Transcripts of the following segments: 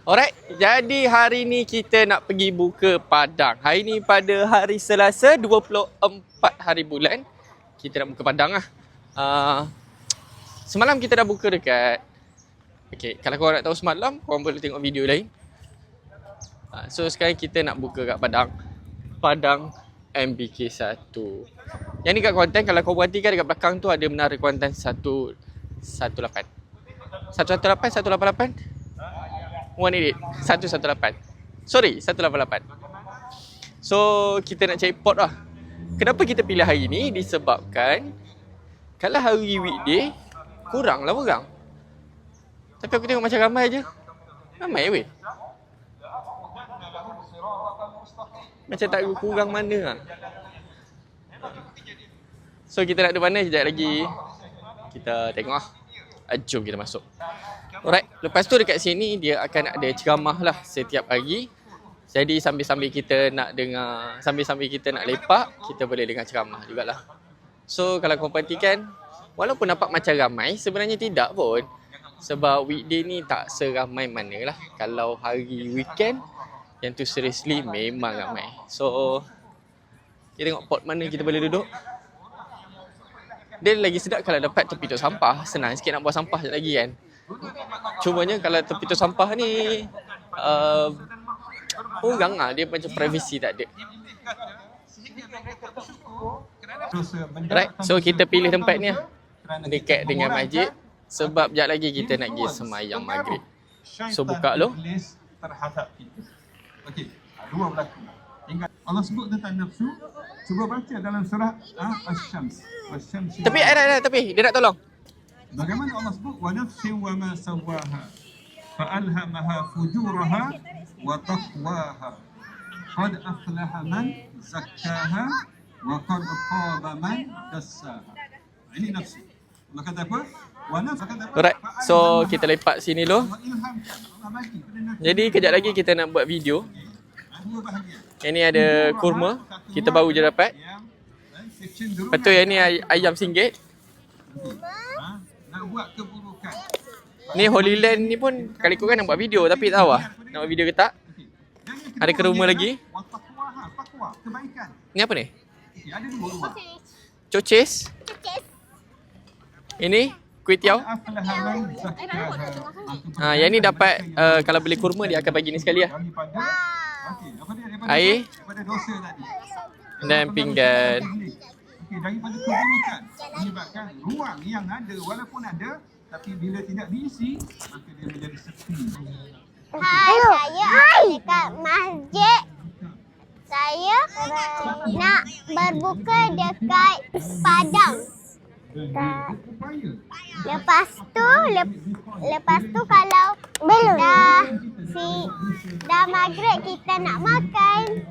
Alright, jadi hari ni kita nak pergi buka Padang. Hari ni pada hari Selasa 24 hari bulan. Kita nak buka Padang lah. Semalam kita dah buka dekat, okay, kalau korang nak tahu semalam, korang boleh tengok video lain. So sekarang kita nak buka kat Padang. Padang MBK 1. Yang ni kat Kuantan, kalau kau perhatikan dekat belakang tu ada menara Kuantan 118. 188? 188. Sorry, 188. So, kita nak cari port lah. Kenapa kita pilih hari ni? Disebabkan kalau hari weekday, kurang lah orang. Tapi aku tengok macam ramai je. Ramai weh. Macam tak kurang mana lah. So, kita nak ada mana sekejap lagi. Kita tengok lah. Jom kita masuk. Alright, lepas tu dekat sini dia akan ada ceramah lah setiap hari. Jadi sambil-sambil kita nak dengar, sambil-sambil kita nak lepak, kita boleh dengar ceramah jugalah. So kalau kau perhatikan, walaupun nampak macam ramai, sebenarnya tidak pun. Sebab weekday ni tak seramai mana lah. Kalau hari weekend, yang tu seriously memang ramai. So kita tengok pot mana kita boleh duduk. Dia lagi sedap kalau dapat tepi tok sampah. Senang sikit nak buang sampah sekejap lagi kan. Cumanya kalau tepi tok sampah ni orang lah, dia macam privacy tak ada. Right, so kita pilih tempat ni dekat dengan masjid. Sebab sekejap lagi kita nak pergi semayang maghrib. So buka dulu. Okey, dua berlaku. Ingat Allah sebut tentang nafsu. Cuba baca dalam surah Asy-Syams. Tapi dia nak tolong. Bagaimana Allah sebut wa nafsin wa ma sawwaha fa alhamaha fujuraha wa taqwaha qad aflaha man zakkaha wa qad khaba man dassaha. Ini nafsu. Allah kata apa? Wa nafs kata apa? Alright, so kita lepak sini dulu. Jadi kejap lagi kita nak buat video. Yang ni ada kurma, kita baru je dapat. Lepas tu yang ni ayam RM1. Nak buat keburukan. Ni Holy Land ni pun kali korang nak buat video tapi tak tahu lah nak buat video ke tak. Ada kurma lagi. Kebaikan. Ni apa ni? Ada dua. Coces. Ini kuih tiaw. Yang ni dapat kalau beli kurma dia akan bagi ni sekali lah. Air dan pinggan. Okey, daripada keburukan menyebabkan ruang yang ada walaupun ada tapi bila tidak diisi maka dia menjadi sepi. Hai, saya dekat masjid. Saya nak berbuka dekat Padang. Lepas tu kalau dah maghrib kita nak makan.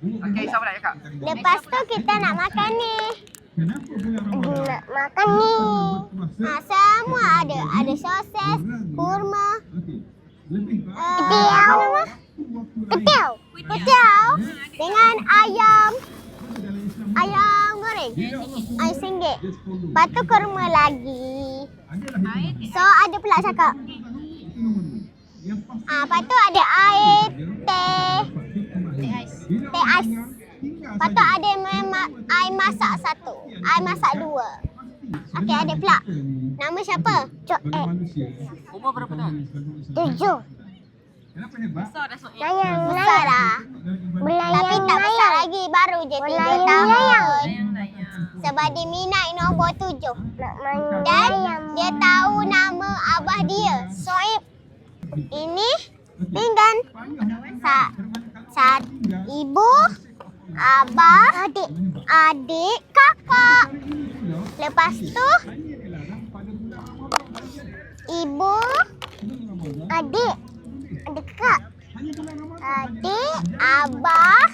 Okey, siapa nak cakap? Lepas tu kita nak makan ni. Nak makan ni. Semua ada. Ada sosis, kurma. Ketiau dengan ayam goreng. Ayam RM1. Lepas tu kurma lagi. So ada pula cakap. Lepas tu ada air, teh ais. Lepas tu ada air masak 1, air masak 2. Okey, ada pula. Nama siapa? Joel. Umur berapa dah? 7. Kenapa hebat? Besar lah. Tapi tak besar lagi, baru je 3 tahun. Sebab dia minat nombor 7. Dan dia tahu nama abah dia, Soib. Ini pinggan. Ibu, abah, adik, kakak. Lepas tu ibu, adik, kakak. Adik, abah,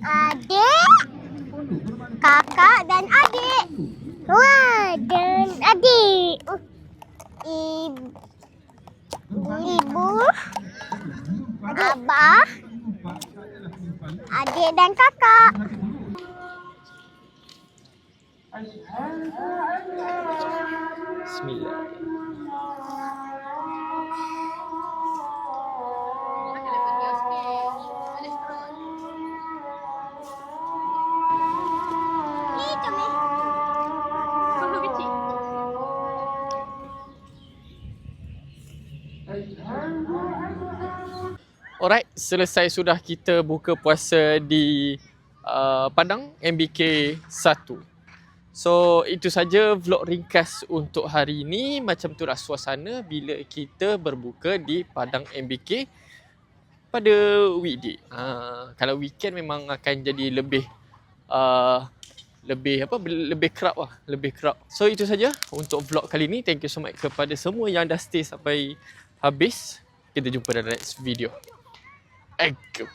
adik, kakak dan adik. Wah, dan adik. Ibu, abah, adik dan kakak. Bismillah. Alright, selesai sudah kita buka puasa di Padang MBK 1. So, itu saja vlog ringkas untuk hari ini. Macam itulah suasana bila kita berbuka di Padang MBK pada weekday. Kalau weekend memang akan jadi lebih crowd lah, lebih crowd. So, itu saja untuk vlog kali ini. Thank you so much kepada semua yang dah stay sampai habis. Kita jumpa dalam next video. Go.